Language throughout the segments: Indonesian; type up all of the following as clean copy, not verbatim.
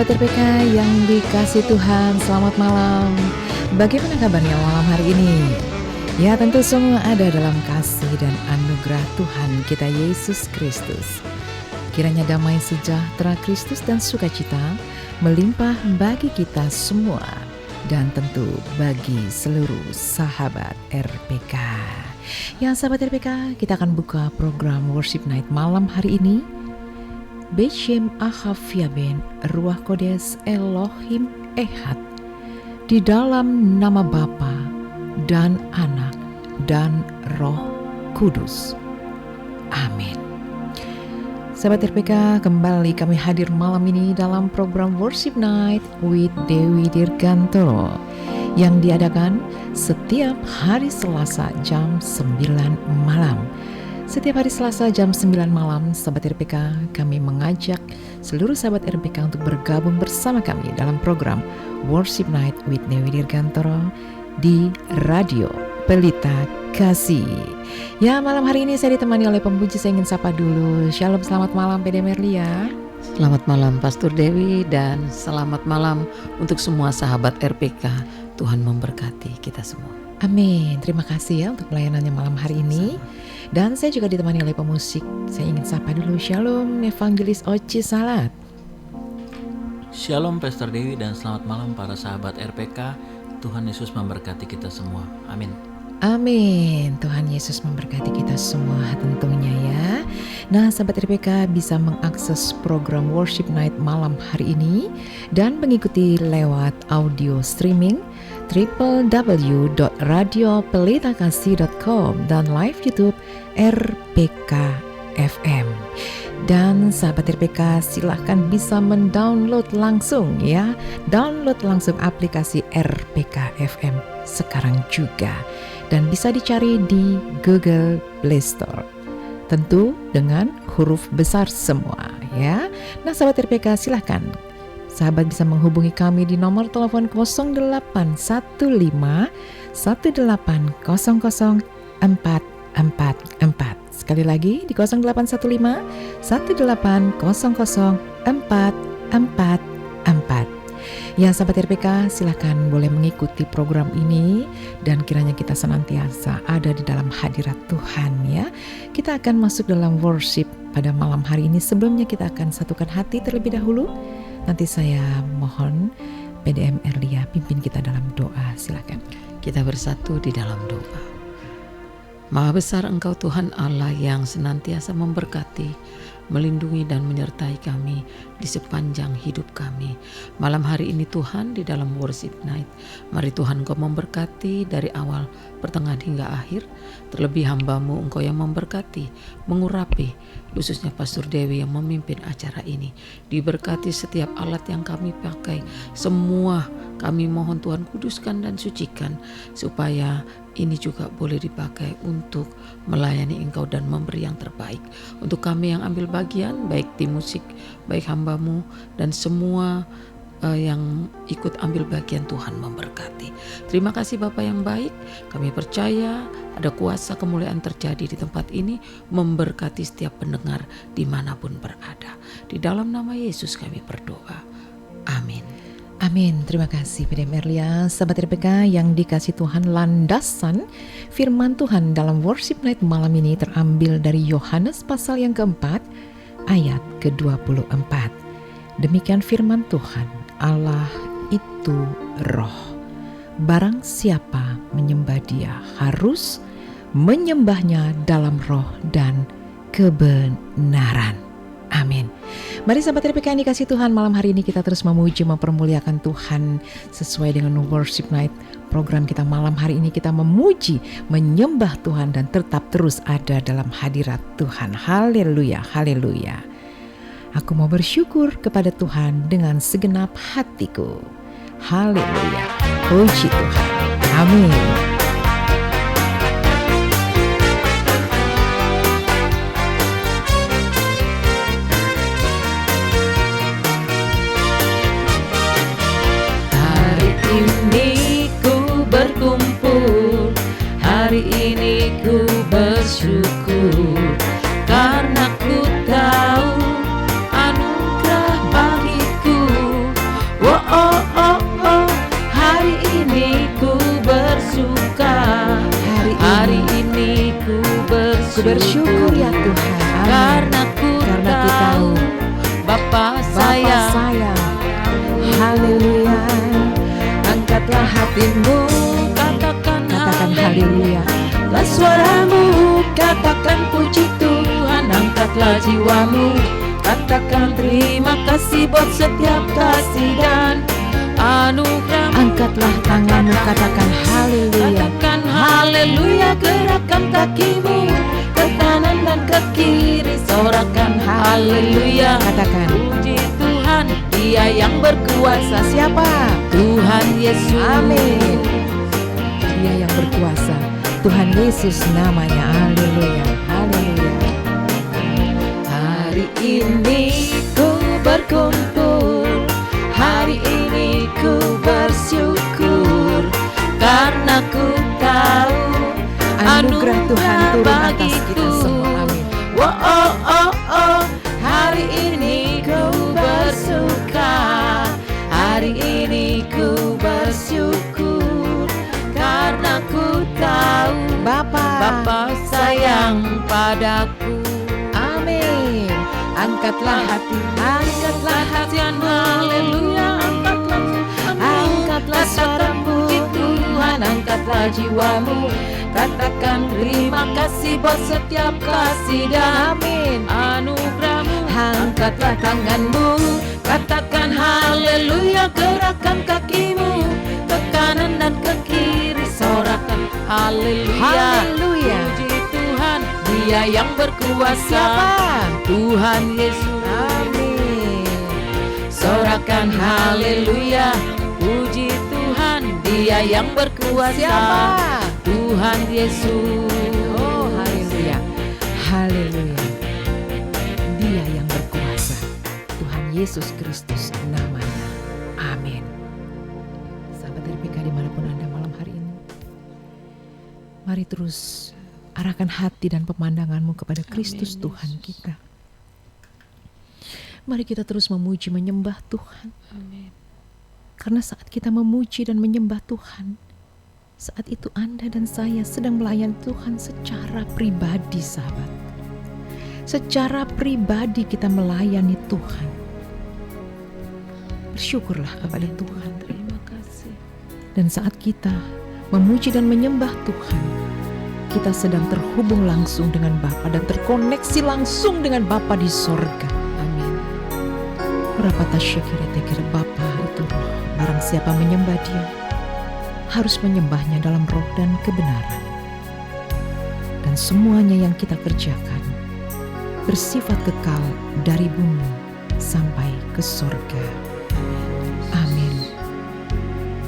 sahabat RPK yang dikasih Tuhan, selamat malam. Bagaimana kabarnya malam hari ini? Ya, tentu semua ada dalam kasih dan anugerah Tuhan kita Yesus Kristus. Kiranya damai sejahtera Kristus dan sukacita melimpah bagi kita semua dan tentu bagi seluruh sahabat RPK. Ya, sahabat RPK, kita akan buka program Worship Night malam hari ini. Beshem Ahaviaben Ruach Kodes Elohim Ehad, di dalam nama Bapa dan Anak dan Roh Kudus. Amin. Sahabat RPK, kembali kami hadir malam ini dalam program Worship Night with Dewi Dirgantoro yang diadakan setiap hari Selasa jam 9 malam. Setiap hari Selasa jam 9 malam, sahabat RPK, kami mengajak seluruh sahabat RPK untuk bergabung bersama kami dalam program Worship Night with Dewi Dirgantoro di Radio Pelita Kasih. Ya, malam hari ini saya ditemani oleh pempuji. Saya ingin sapa dulu. Shalom, selamat malam PD Merlia. Selamat malam Pastor Dewi, dan selamat malam untuk semua sahabat RPK. Tuhan memberkati kita semua. Amin. Terima kasih ya untuk pelayanannya malam hari ini. Dan saya juga ditemani oleh pemusik. Saya ingin sapa dulu. Shalom, Evangelis Oci Salat. Shalom Pastor Dewi, dan selamat malam para sahabat RPK. Tuhan Yesus memberkati kita semua. Amin. Amin. Tuhan Yesus memberkati kita semua tentunya ya. Nah, sahabat RPK bisa mengakses program Worship Night malam hari ini dan mengikuti lewat audio streaming www.radiopelitakasih.com dan live YouTube RPK FM. Dan sahabat RPK silahkan bisa mendownload langsung ya. Download langsung aplikasi RPK FM sekarang juga. Dan bisa dicari di Google Play Store. Tentu dengan huruf besar semua ya. Nah, sahabat RPK silahkan. Sahabat bisa menghubungi kami di nomor telepon 0815 1800 444. Sekali lagi di 0815 1800 444. Ya, sahabat RPK, silahkan boleh mengikuti program ini dan kiranya kita senantiasa ada di dalam hadirat Tuhan ya. Kita akan masuk dalam worship pada malam hari ini. Sebelumnya kita akan satukan hati terlebih dahulu. Nanti saya mohon PDM Erlia pimpin kita dalam doa. Silakan. Kita bersatu di dalam doa. Maha besar Engkau Tuhan Allah yang senantiasa memberkati, melindungi dan menyertai kami di sepanjang hidup kami. Malam hari ini Tuhan, di dalam Worship Night, mari Tuhan Engkau memberkati dari awal, pertengahan hingga akhir. Terlebih hamba-Mu Engkau yang memberkati, mengurapi, khususnya Pastor Dewi yang memimpin acara ini. Diberkati setiap alat yang kami pakai, semua kami mohon Tuhan kuduskan dan sucikan, supaya ini juga boleh dipakai untuk melayani Engkau dan memberi yang terbaik. Untuk kami yang ambil bagian, baik tim musik, baik hamba-Mu, dan semua yang ikut ambil bagian, Tuhan memberkati. Terima kasih Bapa yang baik. Kami percaya ada kuasa kemuliaan terjadi di tempat ini, memberkati setiap pendengar dimanapun berada. Di dalam nama Yesus kami berdoa. Amin. Amin, terima kasih PDM Erlia. Sahabat RPK yang dikasih Tuhan, landasan firman Tuhan dalam Worship Night malam ini terambil dari Yohanes pasal yang keempat ayat ke-24. Demikian firman Tuhan, Allah itu roh. Barang siapa menyembah Dia harus menyembahnya dalam roh dan kebenaran. Amin. Mari sahabat RPK yang dikasih Tuhan, malam hari ini kita terus memuji, mempermuliakan Tuhan sesuai dengan Worship Night. Program kita malam hari ini kita memuji, menyembah Tuhan dan tetap terus ada dalam hadirat Tuhan. Haleluya, haleluya. Aku mau bersyukur kepada Tuhan dengan segenap hatiku. Haleluya, puji Tuhan. Amin. Hari ini ku bersyukur karena ku tahu anugerah bagiku bersyukur ya Tuhan. Amin. Karena ku tahu Bapa sayang. Haleluya. Angkatlah hatimu, Katakan haleluya. Angkatlah suaramu, katakan puji Tuhan. Angkatlah jiwamu, katakan terima kasih buat setiap kasih dan anugerah. Angkatlah tanganmu, katakan haleluya. Katakan haleluya, gerakkan kakimu ke kanan dan ke kiri, sorakan haleluya. Katakan Puji Tuhan, Dia yang berkuasa. siapa? Tuhan Yesus. Amin. Dia yang berkuasa, Tuhan Yesus namanya. Haleluya, haleluya. Hari ini ku berkumpul, hari ini ku bersyukur, karena ku tahu Anugerah Tuhan turun atas bagiku. kita semua. Amin. Hari ini ku bersuka, hari ini ku bersyukur, karena ku tahu Bapa sayang padaku. Amin. Angkatlah hati, angkatlah hatimu, Haleluya, angkatlah suaramu, Tuhan, angkatlah jiwamu, katakan terima kasih buat setiap kasih dan amin. anugerahmu. Angkatlah tanganmu, katakan haleluya, gerakkan kakimu ke kanan dan ke kiri, sorakan haleluya. Haleluya. Puji Tuhan, Dia yang berkuasa. Siapa? Tuhan Yesus. Amin. Sorakan haleluya, puji Tuhan, Dia yang berkuasa. Siapa? Tuhan Yesus. Oh, haleluya. Haleluya. Dia yang berkuasa, Tuhan Yesus Kristus namanya. Amin. Sahabat RPK dimanapun Anda malam hari ini, mari terus arahkan hati dan pemandanganmu kepada Kristus. Amin, Tuhan kita. Mari kita terus memuji menyembah Tuhan. Amin. Karena saat kita memuji dan menyembah Tuhan, saat itu Anda dan saya sedang melayani Tuhan secara pribadi, sahabat. Secara pribadi kita melayani Tuhan. Bersyukurlah kepada Tuhan. Terima kasih. Dan saat kita memuji dan menyembah Tuhan, kita sedang terhubung langsung dengan Bapa dan terkoneksi langsung dengan Bapa di sorga. Amin. Berapa tasyakir Bapa itu roh. Barang siapa menyembah Dia, harus menyembahnya dalam roh dan kebenaran. Dan semuanya yang kita kerjakan bersifat kekal dari bumi sampai ke sorga. Amin.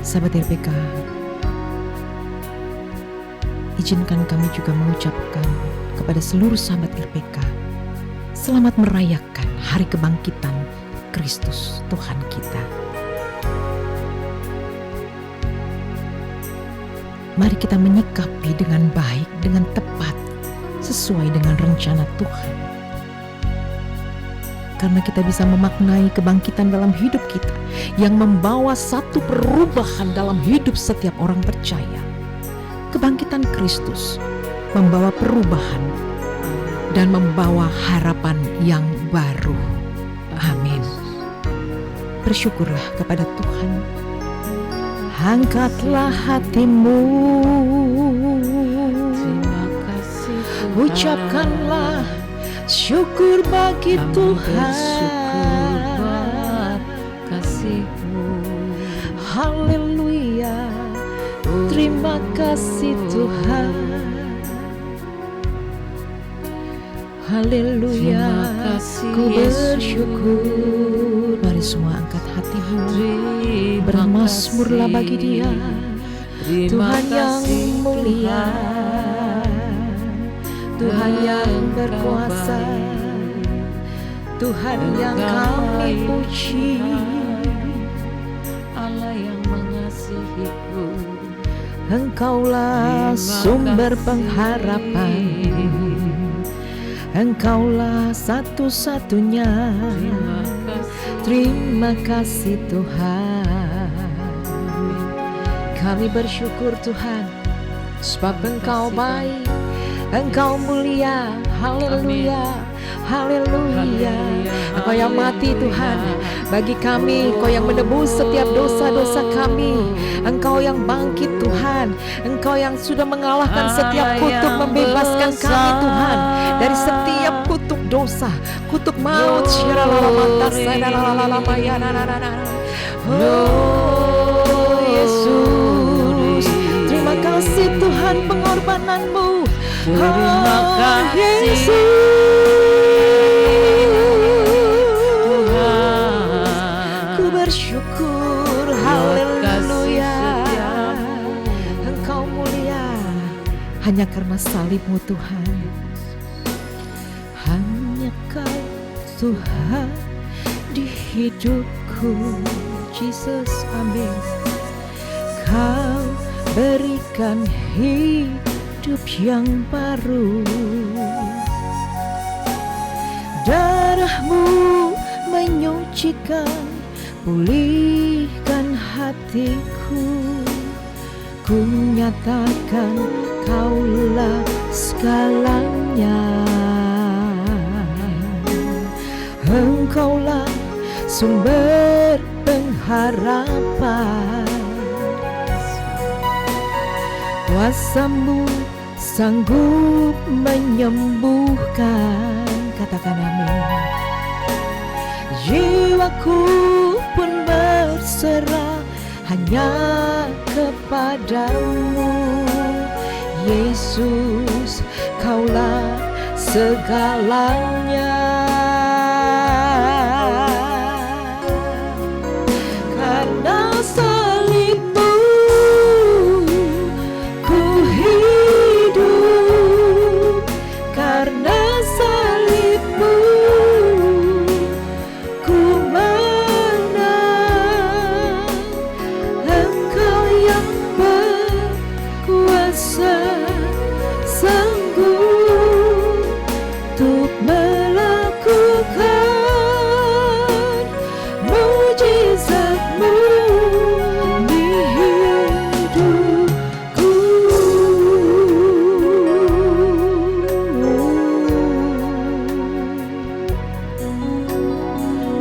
Sahabat RPK, izinkan kami juga mengucapkan kepada seluruh sahabat RPK, selamat merayakan hari kebangkitan Kristus Tuhan kita. Mari kita menyikapi dengan baik, dengan tepat, sesuai dengan rencana Tuhan. Karena kita bisa memaknai kebangkitan dalam hidup kita yang membawa satu perubahan dalam hidup setiap orang percaya. Kebangkitan Kristus membawa perubahan dan membawa harapan yang baru. Amin. Bersyukurlah kepada Tuhan. Angkatlah hatimu, Terima kasih Tuhan. ucapkanlah syukur bagi Tuhan. Bersyukur kasih-Mu. Haleluya. Terima kasih Tuhan. Haleluya. Terima kasih, Ku Yesus. bersyukur. Mari semua angkat hatimu. Bermazmurlah bagi Dia. Tuhan yang mulia, Tuhan yang berkuasa, Tuhan yang kami puji. Allah yang mengasihiku. Engkaulah sumber pengharapan, Engkaulah satu-satunya. Terima kasih Tuhan. Kami bersyukur Tuhan, sebab Engkau baik, Engkau mulia, haleluya, haleluya. Engkau yang mati Tuhan bagi kami, Engkau yang menebus setiap dosa-dosa kami. Engkau yang bangkit Tuhan, Engkau yang sudah mengalahkan setiap kutuk, membebaskan kami Tuhan dari setiap kutuk dosa, kutuk maut. Oh Yesus, terima kasih Tuhan pengorbanan-Mu. Terima kasih Yesus, ku bersyukur, haleluya. Engkau mulia hanya karena salib-Mu Tuhan. Hanya Kau Tuhan di hidupku, Jesus, amin. Kau berikan hidup yang baru. Darah-Mu menyucikan, pulihkan hatiku. Ku nyatakan Kaulah segalanya. Engkaulah sumber pengharapan. Kuasa-Mu sanggup menyembuhkan. Katakan amin. Jiwaku pun berserah hanya kepadamu. Yesus, Kaulah segalanya. Karena salib-Mu ku hidup, karena salib-Mu ku menang. Engkau yang berkuasa, sanggup untuk melakukan mujizat-Mu di hidupku.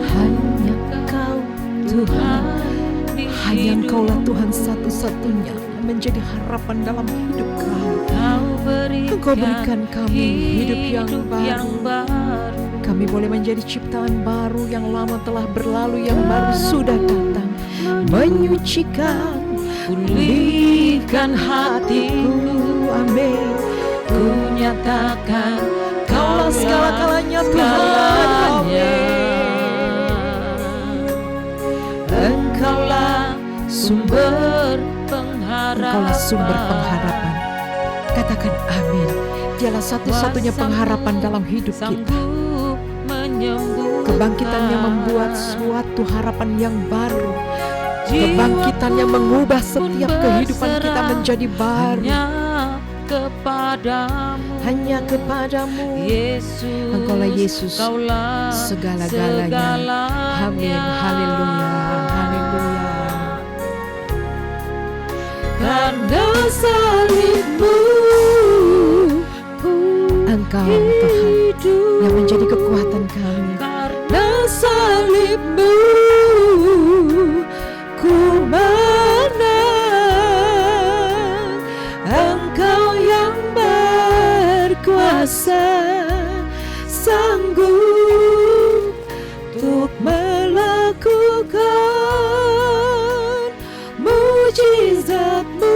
Hanya Kau Tuhan, hanya Engkaulah Tuhan satu-satunya menjadi harapan dalam hidup kami. Engkau berikan kami hidup yang baru. Kami boleh menjadi ciptaan baru, yang lama telah berlalu, yang baru sudah datang. Menyucikan, pulihkan hatiku, amin. Ku nyatakan Kaulah segala-galanya Tuhan, amin. Engkaulah sumber pengharapan. Engkaulah sumber pengharapan. Katakan amin. Dialah satu-satunya pengharapan dalam hidup kita. Kebangkitan yang membuat suatu harapan yang baru. Kebangkitan yang mengubah setiap kehidupan kita menjadi baru. Hanya kepadamu, Yesus, Engkaulah Yesus, segala-galanya. Amin. Haleluya, haleluya. Karena salib-Mu, Engkau Tuhan yang menjadi kekuatan kami. Karena salib-Mu ku menang. Engkau yang berkuasa, sanggup untuk melakukan mujizat-Mu.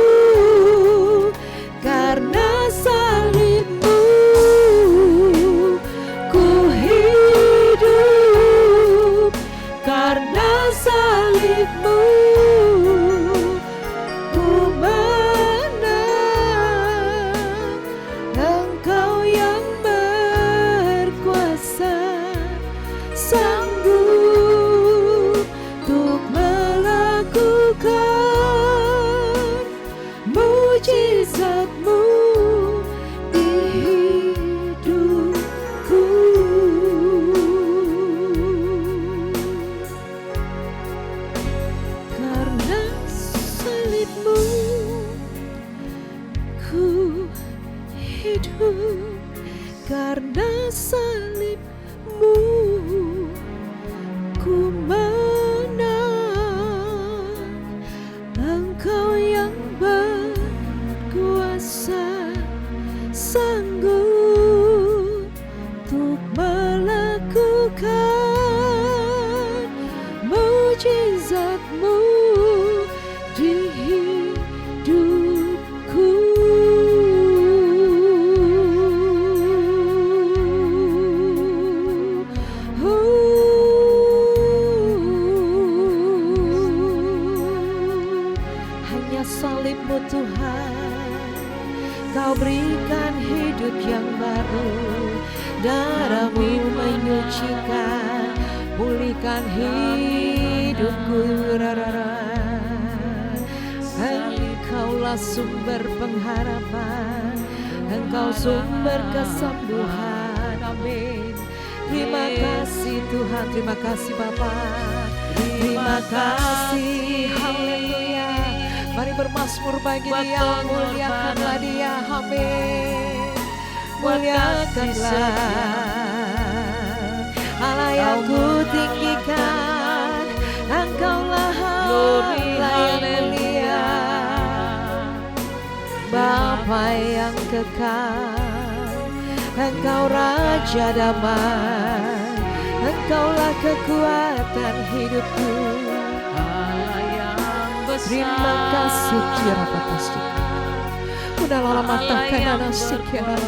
Karena salib-Mu karena salibmu ku menang. Engkau yang berkuasa, sanggup untuk melakukan mujizat-Mu di hidupku. Hanya salib-Mu Tuhan, Kau berikan hidup yang baru. Darah-Mu menyucikan, pulihkan hidupku. Engkaulah sumber pengharapan, Engkau sumber kesembuhan. Amin. Terima kasih Tuhan, terima kasih Bapa, terima kasih. Haleluya. Mari bermazmur bagi Dia, muliakanlah Dia. Amin. Muliakanlah Allah yang ku tinggikan, Engkaulah Allah yang mulia, Bapa yang kekal, Engkau Raja damai, Engkaulah kekuatan hidupku. Allah yang besar. Terima kasih Kira Patasti. Udah lama matakan anak Kira.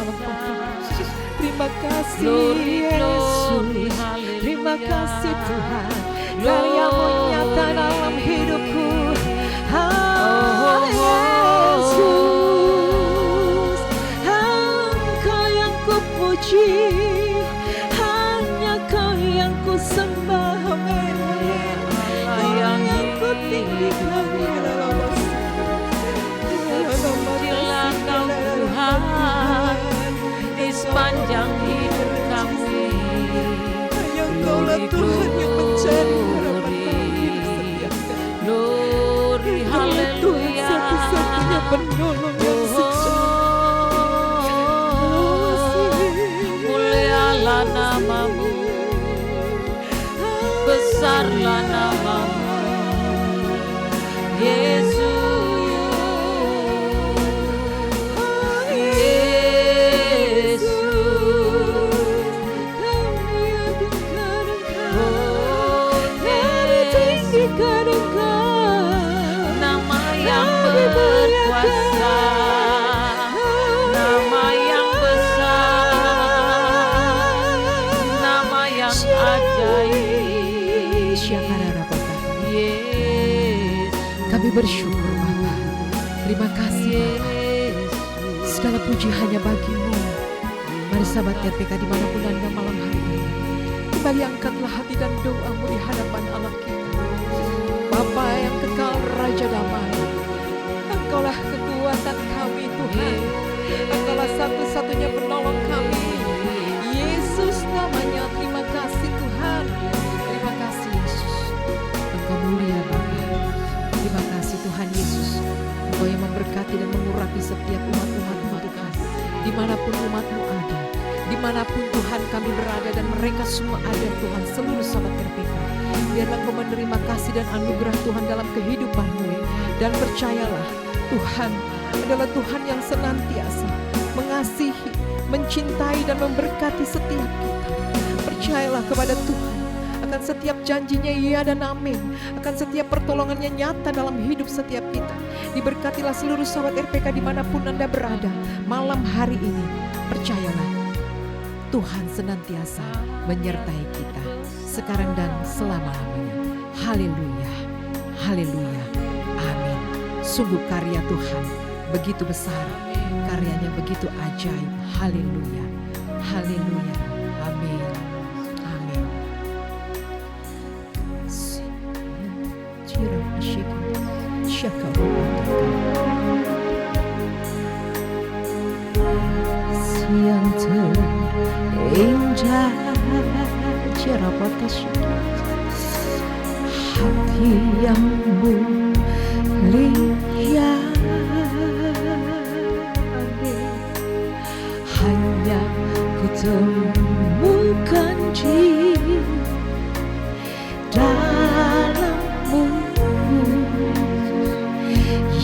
Terima kasih Yesus. Terima kasih Tuhan, karya-Mu nyata dalam hidupku. Yesus, Engkau yang kupuji, hanya Kau yang ku sembah. Amin. Kau yang ku tinggikan. Pujilah Kau Tuhan di sepanjang hidup kami. Engkaulah Tuhan yang mencari harapan kami. Glory, haleluya. Satu-satunya penolong yang Mulialah nama-Mu, besarlah nama-Mu, Yesus. Nama yang berkuasa, nama yang besar, nama yang ajaib. Yesus, kami bersyukur Bapa. Terima kasih Bapa. Segala puji hanya bagi-Mu. Mari sahabat RPK dimanapun Anda malam hari ini, kembali angkatlah hati dan doa-Mu di hadapan Allah kita. Bapa yang kekal, Raja damai, Engkaulah kekuatan kami Tuhan, Engkaulah satu-satunya penolong kami. Yesus namanya. Terima kasih Tuhan. Terima kasih Yesus. Engkau mulia Bapa. Terima kasih Tuhan Yesus, Engkau yang memberkati dan mengurapi setiap umat-umat-Mu Tuhan, dimanapun umat-Mu ada, dimanapun Tuhan kami berada dan mereka semua ada Tuhan, seluruh sahabat RPK. Biarlah Kau menerima kasih dan anugerah Tuhan dalam kehidupan-Mu. Dan percayalah, Tuhan adalah Tuhan yang senantiasa mengasihi, mencintai dan memberkati setiap kita. Percayalah kepada Tuhan akan setiap janjinya iya dan amin, akan setiap pertolongannya nyata dalam hidup setiap kita. Diberkatilah seluruh sahabat RPK dimanapun Anda berada malam hari ini. Percayalah, Tuhan senantiasa menyertai kita sekarang dan selama-lamanya. Haleluya, haleluya, amin. Sungguh karya Tuhan begitu besar, karyanya begitu ajaib. Haleluya, haleluya, amin, amin. Siang terindah Jerapatas hati yang mulia,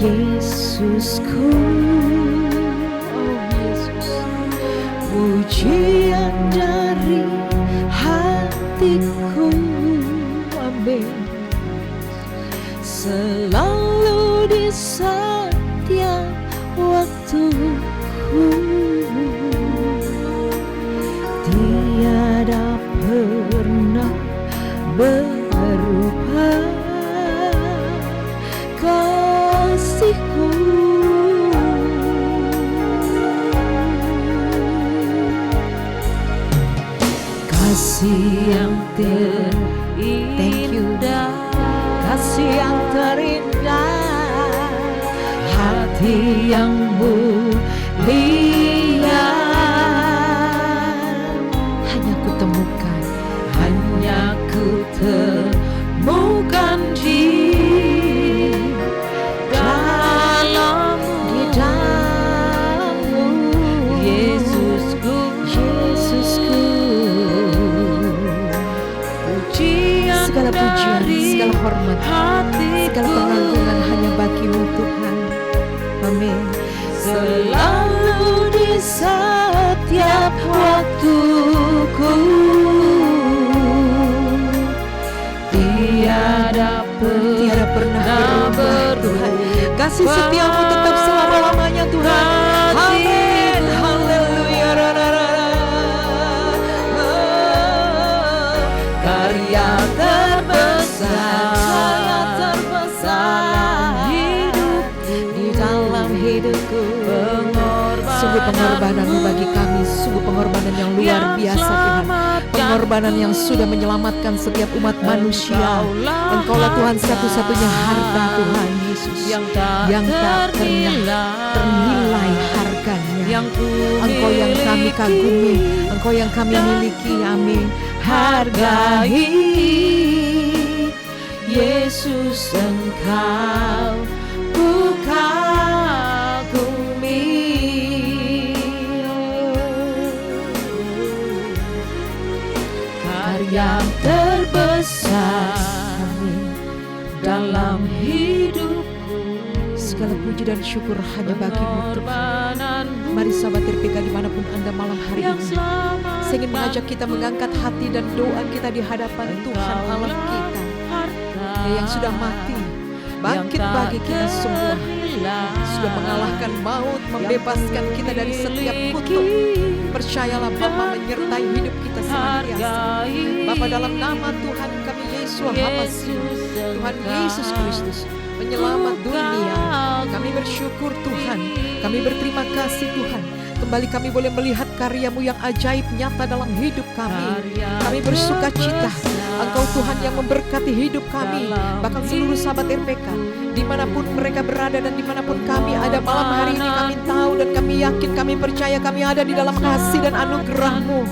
Yesusku, oh Yesus, pujian dari hatiku, amin, selalu di setiap waktuku, tiada pernah berubah kasihku. Kasih yang terindah, kasih yang terindah, hati yang mulia, hanya ku temukan di dalammu, Yesusku, segala pujian, segala hormat, segala pengagungan hanya bagi-Mu Tuhan, amin. Selalu di setiap waktuku, tiada pernah berubah Tuhan. Kasih setiamu tetap selama-lamanya Tuhan. Amin. Haleluya. Karya terbesar di dalam hidupku. Sungguh pengorbanan-Mu bagi kami, sungguh pengorbanan yang luar biasa Tuhan. Pengorbanan yang sudah menyelamatkan setiap umat manusia. Engkaulah Tuhan satu-satunya harta Tuhan Yesus yang tak ternilai harganya. Engkau yang kami kagumi, Engkau yang kami miliki, amin. Hargai Yesus, Engkau ku kagumi. Karya terbesar dalam hidupku, segala puji dan syukur hanya bagi-Mu Tuhan. Mari sahabat RPK dimanapun Anda malam hari ini, saya ingin mengajak kita mengangkat hati dan doa kita di hadapan Tuhan Allah kita, yang sudah mati, bangkit bagi kita semua, sudah mengalahkan maut, membebaskan kita dari setiap kutuk. Percayalah Bapa menyertai hidup kita senantiasa. Bapa, dalam nama Tuhan kami Yesus HaMasihi, Tuhan Yesus Kristus penyelamat dunia, kami bersyukur Tuhan, kami berterima kasih Tuhan. Kembali kami boleh melihat karya-Mu yang ajaib nyata dalam hidup kami. Kami bersuka cita, Engkau Tuhan yang memberkati hidup kami, bahkan seluruh sahabat RPK dimanapun mereka berada dan dimanapun kami ada malam hari ini. Kami tahu dan kami yakin, kami percaya kami ada di dalam kasih dan anugerah-Mu.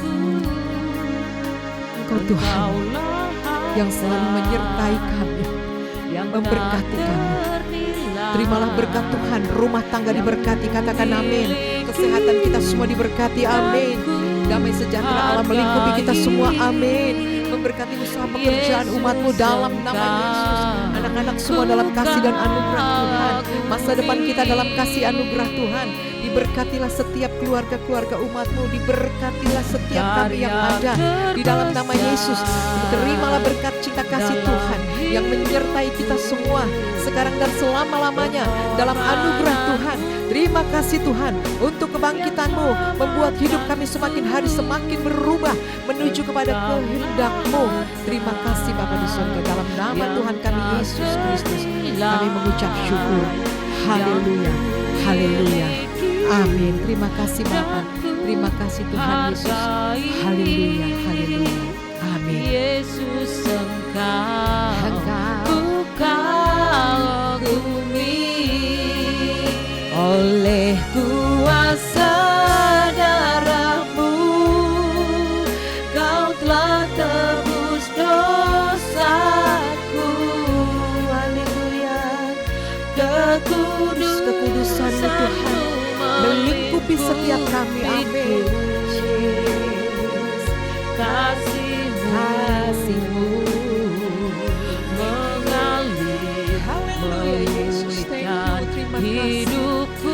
Engkau Tuhan yang selalu menyertai kami, memberkati kami. Terimalah berkat Tuhan, rumah tangga diberkati, katakan amin. Kesehatan kita semua diberkati, amin. Damai sejahtera Allah melingkupi kita semua, amin. Memberkati usaha pekerjaan umat-Mu dalam nama Yesus. Anak-anak semua dalam kasih dan anugerah Tuhan. Masa depan kita dalam kasih anugerah Tuhan. Diberkatilah setiap keluarga-keluarga umat-Mu, diberkatilah setiap kami yang ada di dalam nama Yesus. Terimalah berkat cinta kasih Tuhan yang menyertai kita semua sekarang dan selama-lamanya dalam anugerah Tuhan. Terima kasih Tuhan untuk kebangkitan-Mu, membuat hidup kami semakin hari semakin berubah menuju kepada kehendak-Mu. Terima kasih Bapa di surga, dalam nama Tuhan kami Yesus Kristus kami mengucap syukur. Haleluya, haleluya, amin. Terima kasih Bapa, terima kasih Tuhan Yesus. Haleluya, haleluya, amin. Yesus, Engkau kagumi oleh kuasa darah-Mu, Kau telah tebus dosaku. Haleluya. Kekudusan-Mu Tuhan melingkupi setiap kami, amin. Kasih-Mu mengalir. Haleluya Yesus, thank you. hidupku.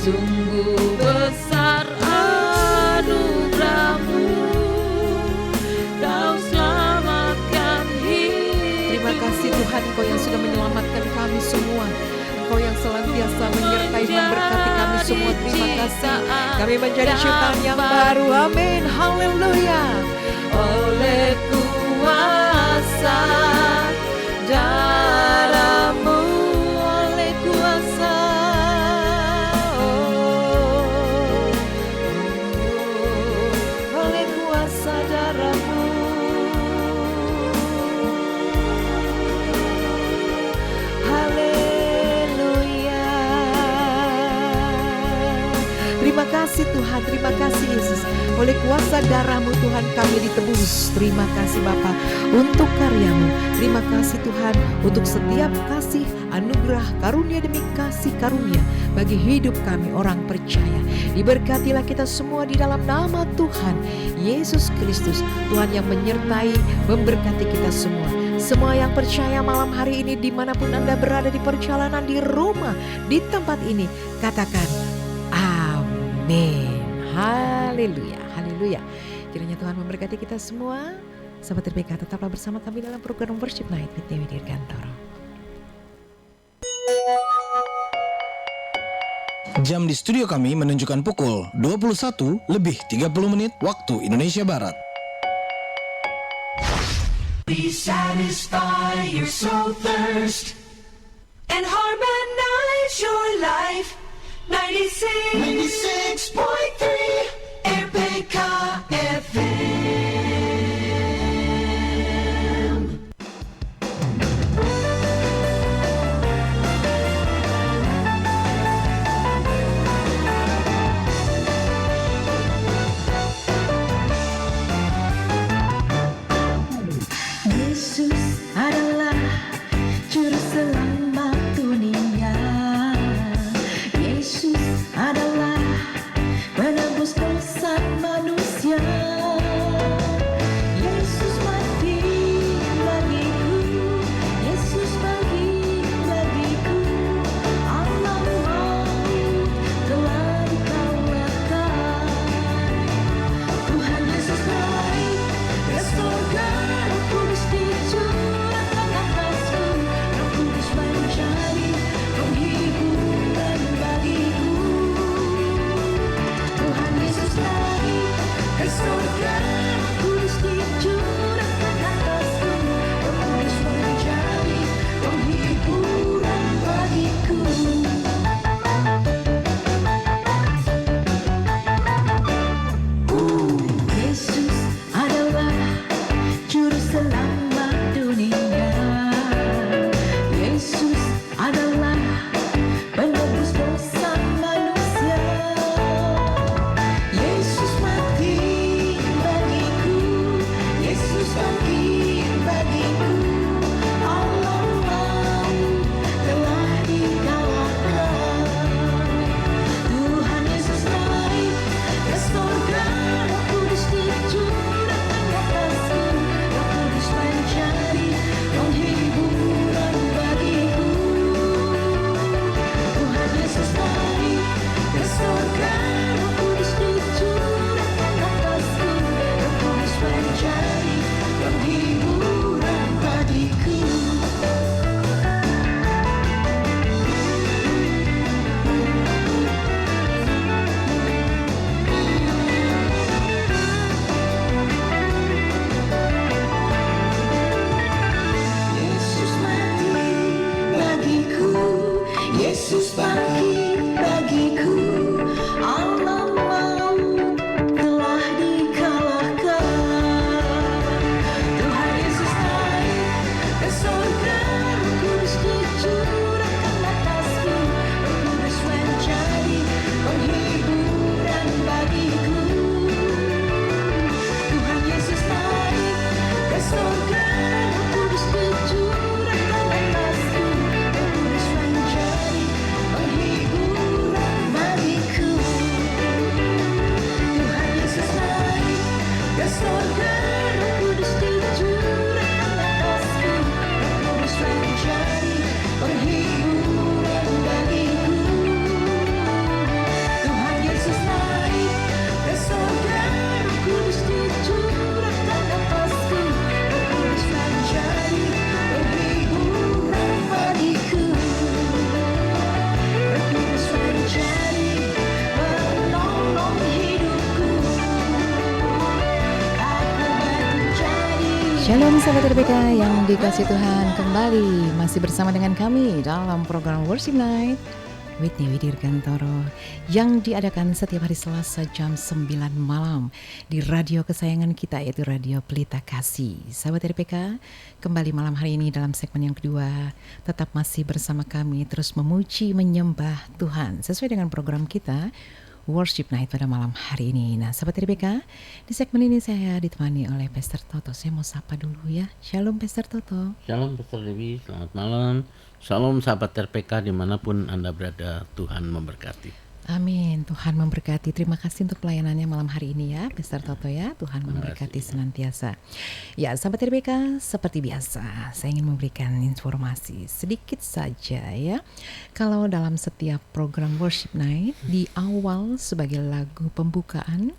Sungguh besar anugerah-Mu, Kau selamatkan hidup. Terima kasih Tuhan, Engkau yang sudah menyelamatkan kami semua. Engkau yang senantiasa menyertai memberkati kami semua. Terima kasih. Kami menjadi ciptaan yang baru. Amin. Haleluya. Oleh kuasa darah-Mu, oleh kuasa, oleh kuasa darah-Mu. Haleluya. Terima kasih Tuhan, terima kasih Yesus. Oleh kuasa darah-Mu Tuhan kami ditebus. Terima kasih Bapa untuk karya-Mu. Terima kasih Tuhan untuk setiap kasih, anugerah, karunia demi kasih karunia bagi hidup kami orang percaya. Diberkatilah kita semua di dalam nama Tuhan Yesus Kristus. Tuhan yang menyertai, memberkati kita semua. Semua yang percaya malam hari ini dimanapun Anda berada di perjalanan, di rumah, di tempat ini, katakan amin. Haleluya, haleluya. Kiranya Tuhan memberkati kita semua. Sahabat RPK, tetaplah bersama kami dalam program Worship Night with Dewi Dirgantoro. Jam di studio kami menunjukkan pukul 21:30 waktu Indonesia Barat. We satisfy your soul thirst and harmonize your life. 96.3 RPK FM. Yesus adalah juru selamat dunia. Yesus adalah penebus dosa manusia. Yesus mati bagiku, Yesus bagi bagiku. Allah maut telah dikalahkan. Tuhan Yesus naik ke surga, Roh Kudus dicurahkan atasku. Roh Kudus menjadi penghiburan bagiku. Tuhan Yesus naik ke surga, Roh Kudus dicurahkan atasku. Roh Kudus menjadi penghiburan bagiku. Yesus adalah juru selamat dunia. Yesus adalah penebus dosa manusia. Yesus mati bagiku, Yesus bagi bagiku. Allah maut telah dikalahkan. Tuhan Yesus naik ke surga, Roh Kudus dicurahkan atasku. Roh Kudus menjadi penghiburan bagiku. Tuhan Yesus naik ke surga, Roh Kudus dicurahkan atasku. Roh Kudus menjadi penghiburan bagiku. Yesus mati bagiku, Yesus bagi bagiku. Allah maut telah dikalahkan. Tuhan Yesus naik ke surga, Roh Kudus dicurahkan atasku. Roh Kudus menjadi penghiburan bagiku. Tuhan Yesus naik ke surga, Roh Kudus dicurahkan atasku. Roh Kudus menjadi penghiburan sahabat RPK yang dikasih Tuhan, kembali masih bersama dengan kami dalam program Worship Night Whitney Widirgantoro yang diadakan setiap hari Selasa jam 9 malam di radio kesayangan kita, yaitu Radio Pelita Kasih. Sahabat RPK, kembali malam hari ini dalam segmen yang kedua, tetap masih bersama kami terus memuji menyembah Tuhan sesuai dengan program kita Worship Night pada malam hari ini. Nah, sahabat RPK, di segmen ini saya ditemani oleh Pastor Toto. Saya mau sapa dulu ya. Shalom Pastor Toto. Shalom Pastor Dewi, selamat malam. Shalom sahabat RPK dimanapun Anda berada, Tuhan memberkati. Amin, Tuhan memberkati. Terima kasih untuk pelayanannya malam hari ini ya Pastor Toto ya. Tuhan memberkati senantiasa. Ya, sahabat RPK, seperti biasa saya ingin memberikan informasi sedikit saja ya. Kalau dalam setiap program Worship Night, di awal sebagai lagu pembukaan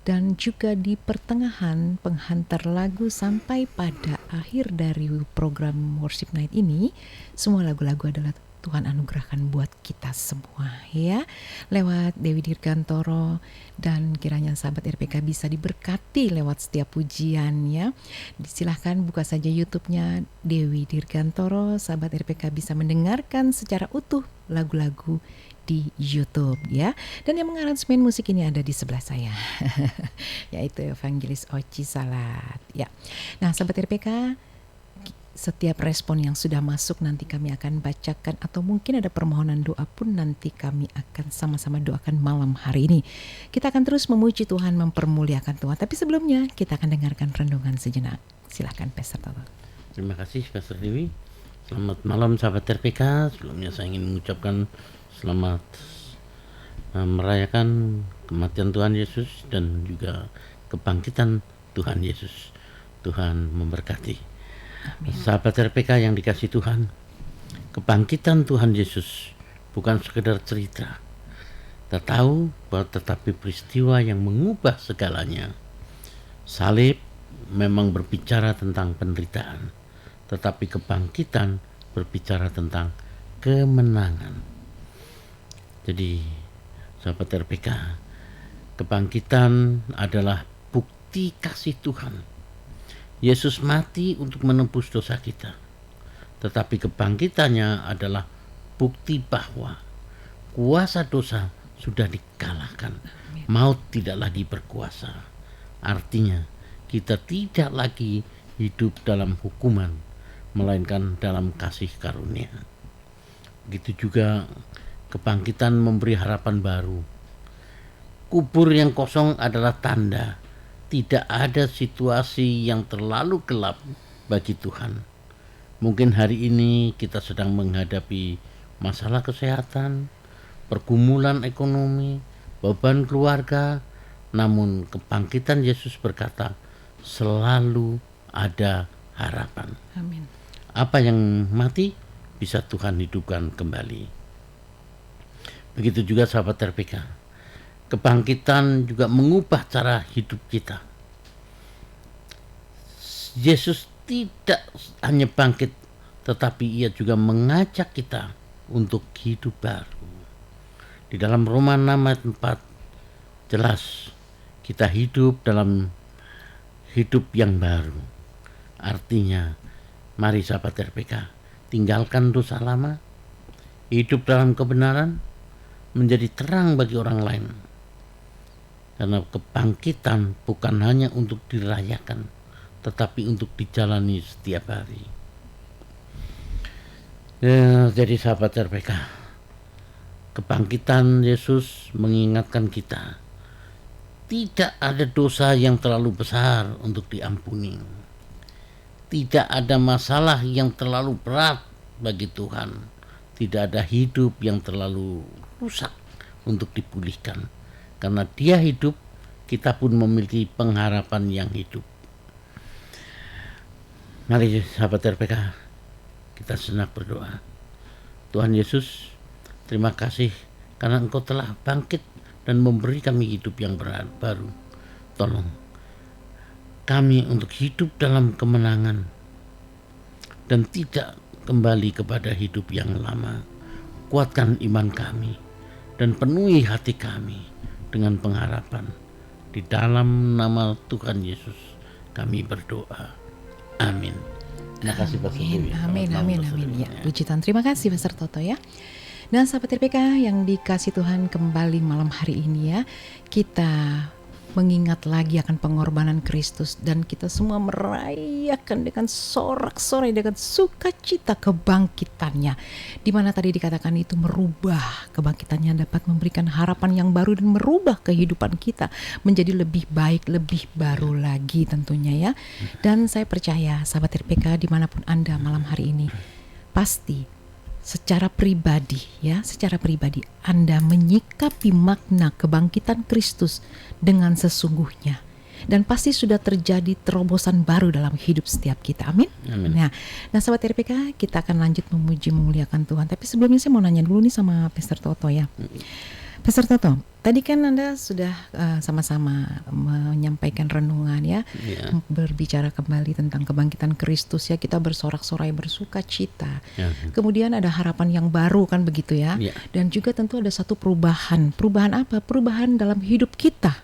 dan juga di pertengahan penghantar lagu sampai pada akhir dari program Worship Night ini, semua lagu-lagu adalah Tuhan anugerahkan buat kita semua ya, lewat Dewi Dirgantoro, dan kiranya sahabat RPK bisa diberkati lewat setiap pujian ya. Silahkan buka saja YouTube-nya Dewi Dirgantoro, sahabat RPK bisa mendengarkan secara utuh lagu-lagu di YouTube ya. Dan yang mengaransemen musik ini ada di sebelah saya yaitu Evangelis Oci Salat ya. Nah, sahabat RPK, setiap respon yang sudah masuk nanti kami akan bacakan, atau mungkin ada permohonan doa pun nanti kami akan sama-sama doakan malam hari ini. Kita akan terus memuji Tuhan, mempermuliakan Tuhan. Tapi sebelumnya kita akan dengarkan renungan sejenak. Silakan Pastor Toto. Terima kasih Pastor Dewi. Selamat malam sahabat RPK. Sebelumnya saya ingin mengucapkan selamat merayakan kematian Tuhan Yesus dan juga kebangkitan Tuhan Yesus. Tuhan memberkati. Amin. Sahabat RPK yang dikasih Tuhan, kebangkitan Tuhan Yesus bukan sekedar cerita. Kita tahu bahwa tetapi peristiwa yang mengubah segalanya. Salib memang berbicara tentang penderitaan, tetapi kebangkitan berbicara tentang kemenangan. Jadi sahabat RPK, kebangkitan adalah bukti kasih Tuhan. Yesus mati untuk menebus dosa kita, tetapi kebangkitannya adalah bukti bahwa kuasa dosa sudah dikalahkan. Maut tidak lagi berkuasa. Artinya kita tidak lagi hidup dalam hukuman, melainkan dalam kasih karunia. Begitu juga kebangkitan memberi harapan baru. Kubur yang kosong adalah tanda tidak ada situasi yang terlalu gelap bagi Tuhan. Mungkin hari ini kita sedang menghadapi masalah kesehatan, pergumulan ekonomi, beban keluarga, namun kebangkitan Yesus berkata, selalu ada harapan. Amin. Apa yang mati bisa Tuhan hidupkan kembali. Begitu juga sahabat RPK. Kebangkitan juga mengubah cara hidup kita. Yesus tidak hanya bangkit, tetapi ia juga mengajak kita untuk hidup baru. Di dalam Roma 6 ayat 4 jelas kita hidup dalam hidup yang baru. Artinya, mari sahabat RPK, tinggalkan dosa lama, hidup dalam kebenaran, menjadi terang bagi orang lain. Karena kebangkitan bukan hanya untuk dirayakan, tetapi untuk dijalani setiap hari. Ya, jadi sahabat RPK, kebangkitan Yesus mengingatkan kita, tidak ada dosa yang terlalu besar untuk diampuni. Tidak ada masalah yang terlalu berat bagi Tuhan. Tidak ada hidup yang terlalu rusak untuk dipulihkan. Karena Dia hidup, kita pun memiliki pengharapan yang hidup. Mari sahabat RPK, kita sejenak berdoa. Tuhan Yesus, terima kasih karena Engkau telah bangkit dan memberi kami hidup yang baru. Tolong kami untuk hidup dalam kemenangan dan tidak kembali kepada hidup yang lama. Kuatkan iman kami dan penuhi hati kami dengan pengharapan. Di dalam nama Tuhan Yesus kami berdoa. Amin. Terima kasih Pastor Amin, Dewi. amin, Selamat amin, malam, Pastor amin. Dewi. Ya, puji Tuhan. Terima kasih Pastor Toto ya. Dan sahabat RPK yang dikasih Tuhan, kembali malam hari ini ya, kita mengingat lagi akan pengorbanan Kristus dan kita semua merayakan dengan sorak-sorai, dengan sukacita kebangkitannya, di mana tadi dikatakan itu merubah, kebangkitannya dapat memberikan harapan yang baru dan merubah kehidupan kita menjadi lebih baik, lebih baru lagi tentunya ya. Dan saya percaya sahabat RPK dimanapun Anda malam hari ini, pasti secara pribadi Anda menyikapi makna kebangkitan Kristus dengan sesungguhnya, dan pasti sudah terjadi terobosan baru dalam hidup setiap kita. Amin. Amin. Nah sahabat RPK, kita akan lanjut memuji memuliakan Tuhan. Tapi sebelumnya saya mau nanya dulu nih sama Pastor Toto ya. Pastor Toto, tadi kan Anda sudah sama-sama menyampaikan renungan ya, berbicara kembali tentang kebangkitan Kristus ya, kita bersorak-sorai, bersuka cita. Ya. Kemudian ada harapan yang baru kan begitu ya. Ya. Dan juga tentu ada satu perubahan. Perubahan apa? Perubahan dalam hidup kita.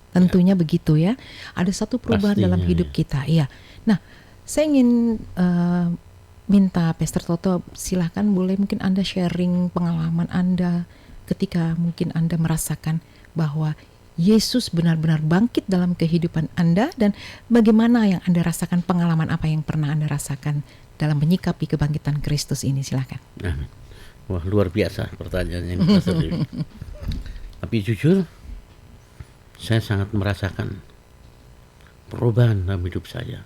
Tentunya begitu ya. Ada satu perubahan Pastinya, dalam hidup kita. Iya. Nah, saya ingin minta Pastor Toto, silahkan boleh mungkin Anda sharing pengalaman Anda ketika mungkin Anda merasakan bahwa Yesus benar-benar bangkit dalam kehidupan Anda, dan bagaimana yang Anda rasakan, pengalaman apa yang pernah Anda rasakan dalam menyikapi kebangkitan Kristus ini, silakan. Amin. Wah, luar biasa pertanyaannya ini Pastor Dewi. Tapi jujur, saya sangat merasakan perubahan dalam hidup saya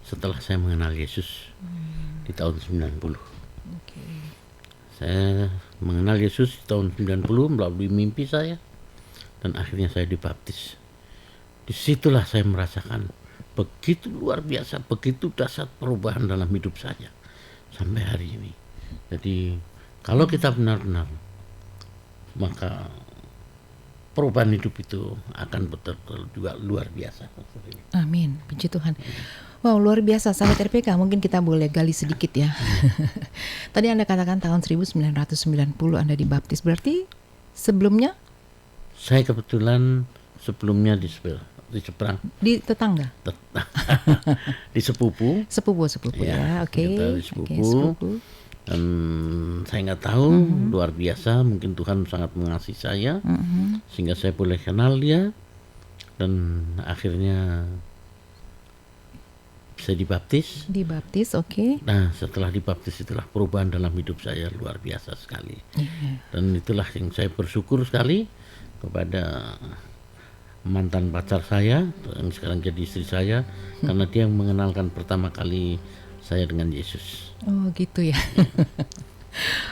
setelah saya mengenal Yesus di tahun 90. Saya mengenal Yesus di tahun 90 melalui mimpi saya, dan akhirnya saya dibaptis. Disitulah saya merasakan begitu luar biasa, begitu dahsyat perubahan dalam hidup saya sampai hari ini. Jadi kalau kita benar-benar, maka perubahan hidup itu akan betul-betul juga luar biasa. Amin, puji Tuhan. Wow, luar biasa sahabat RPK. Mungkin kita boleh gali sedikit ya. Tadi Anda katakan tahun 1990 Anda dibaptis. Berarti sebelumnya? Saya kebetulan sebelumnya di seberang. Di tetangga? Di sepupu. Sepupu ya, oke. Kita di sepupu. Dan saya nggak tahu, luar biasa. Mungkin Tuhan sangat mengasihi saya, sehingga saya boleh kenal dia. Dan akhirnya saya dibaptis. Oke. Nah, setelah dibaptis itulah perubahan dalam hidup saya luar biasa sekali. Dan itulah yang saya bersyukur sekali kepada mantan pacar saya yang sekarang jadi istri saya, karena dia yang mengenalkan pertama kali saya dengan Yesus. Oh gitu ya.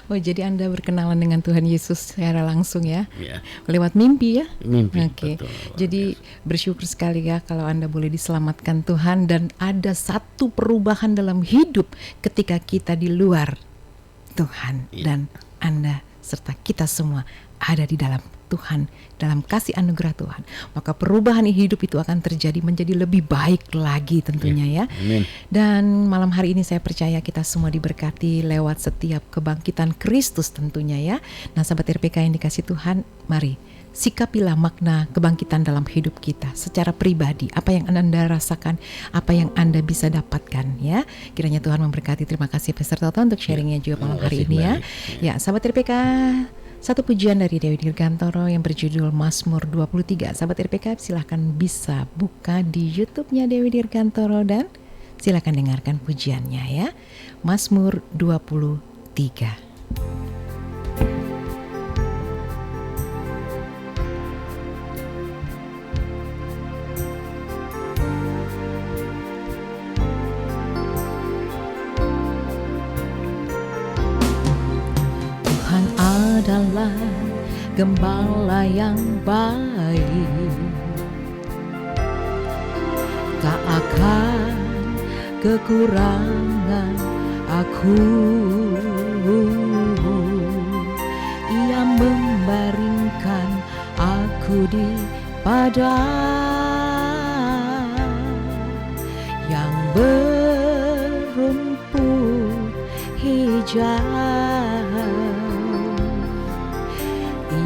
Oh, jadi Anda berkenalan dengan Tuhan Yesus secara langsung ya? Ya. Lewat mimpi ya? Mimpi. Oke. Betul. Jadi bersyukur sekali ya kalau Anda boleh diselamatkan Tuhan, dan ada satu perubahan dalam hidup ketika kita di luar Tuhan, dan Anda serta kita semua ada di dalam Tuhan, dalam kasih anugerah Tuhan. Maka perubahan hidup itu akan terjadi menjadi lebih baik lagi tentunya ya. Amin. Dan malam hari ini saya percaya kita semua diberkati lewat setiap kebangkitan Kristus tentunya ya. Nah sahabat RPK yang dikasih Tuhan, mari sikapilah makna kebangkitan dalam hidup kita secara pribadi. Apa yang Anda rasakan, apa yang Anda bisa dapatkan ya. Kiranya Tuhan memberkati. Terima kasih Pastor Toto untuk sharingnya juga malam hari ini ya. Ya sahabat RPK, satu pujian dari Dewi Dirgantoro yang berjudul Mazmur 23. Sahabat RPK silahkan bisa buka di YouTube-nya Dewi Dirgantoro dan silahkan dengarkan pujiannya ya. Mazmur 23. Tuhan adalah gembala yang baik, tak akan kekurangan aku. Ia membaringkan aku di padang yang berumput hijau.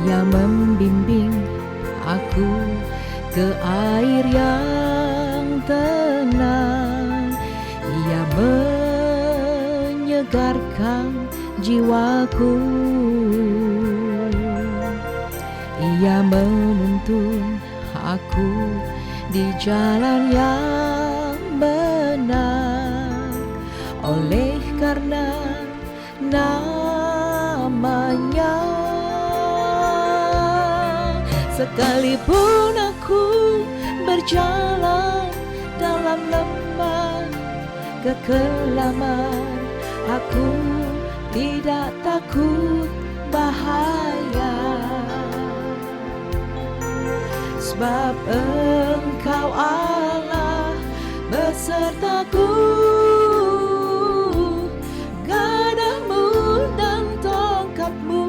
Ia membimbing aku ke air yang tenang. menyegarkan jiwaku. Ia menuntun aku di jalan yang benar, oleh karena namanya. Sekalipun aku berjalan dalam lembah kekelaman, aku tidak takut bahaya, sebab Engkau Allah besertaku. Gadamu dan tongkatmu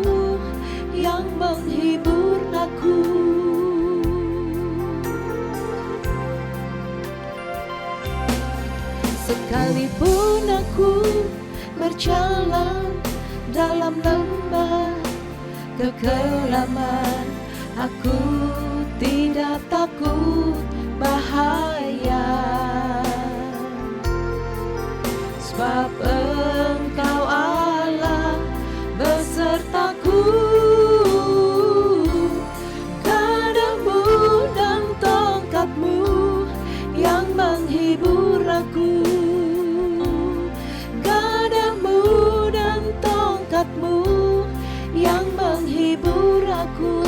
yang menghibur aku. Sekalipun aku berjalan dalam lembah kekelaman, aku tidak takut bahaya, sebab Engkau Allah besertaku. Gadamu dan tongkatmu yang menghibur aku. Gadamu dan tongkatmu yang menghibur aku.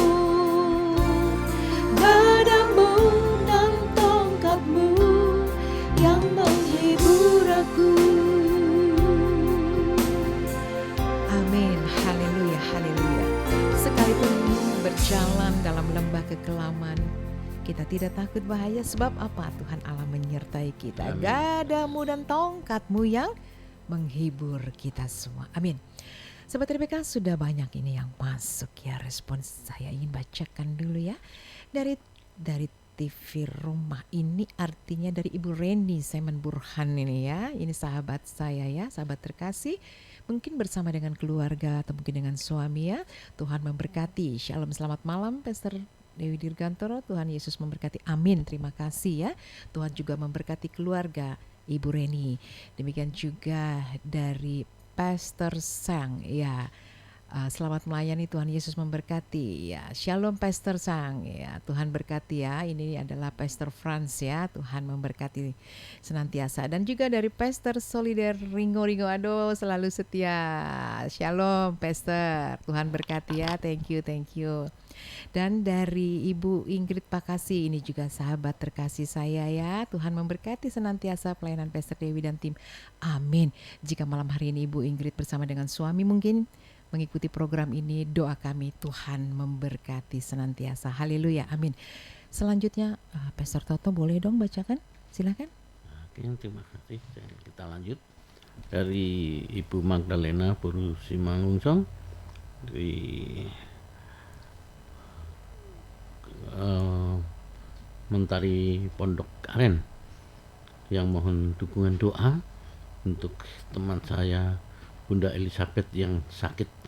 Gadamu dan tongkatmu yang menghibur aku. Amin. Haleluya, haleluya. Sekalipun berjalan dalam lembah kekelaman, kita tidak takut bahaya, sebab apa? Tuhan Allah menyertai kita. Amin. Gadamu dan tongkatmu yang menghibur kita semua. Amin. Sobat RPK, sudah banyak ini yang masuk ya respon. Saya ingin bacakan dulu ya. Dari TV rumah ini, artinya dari Ibu Reni Semen Burhan ini ya. Ini sahabat saya ya, sahabat terkasih. Mungkin bersama dengan keluarga atau mungkin dengan suami ya. Tuhan memberkati. Shalom, selamat malam Pastor Dewi Dirgantoro. Tuhan Yesus memberkati. Amin. Terima kasih ya. Tuhan juga memberkati keluarga Ibu Reni. Demikian juga dari Pastor Sang ya. Selamat melayani, Tuhan Yesus memberkati ya. Shalom Pastor Sang ya, Tuhan berkati ya. Ini adalah Pastor Franz ya, Tuhan memberkati senantiasa. Dan juga dari Pastor Solider Ringo, aduh selalu setia. Shalom Pastor, Tuhan berkati ya. Thank you. Dan dari Ibu Ingrid Pakasi, ini juga sahabat terkasih saya ya. Tuhan memberkati senantiasa pelayanan Pastor Dewi dan tim. Amin. Jika malam hari ini Ibu Ingrid bersama dengan suami mungkin mengikuti program ini, doa kami Tuhan memberkati senantiasa. Haleluya, amin. Selanjutnya Pastor Toto boleh dong bacakan? Silakan. Oke, terima kasih. Kita lanjut dari Ibu Magdalena Puru Simangungsong dari Mentari Pondok Aren, yang mohon dukungan doa untuk teman saya Bunda Elizabeth yang sakit.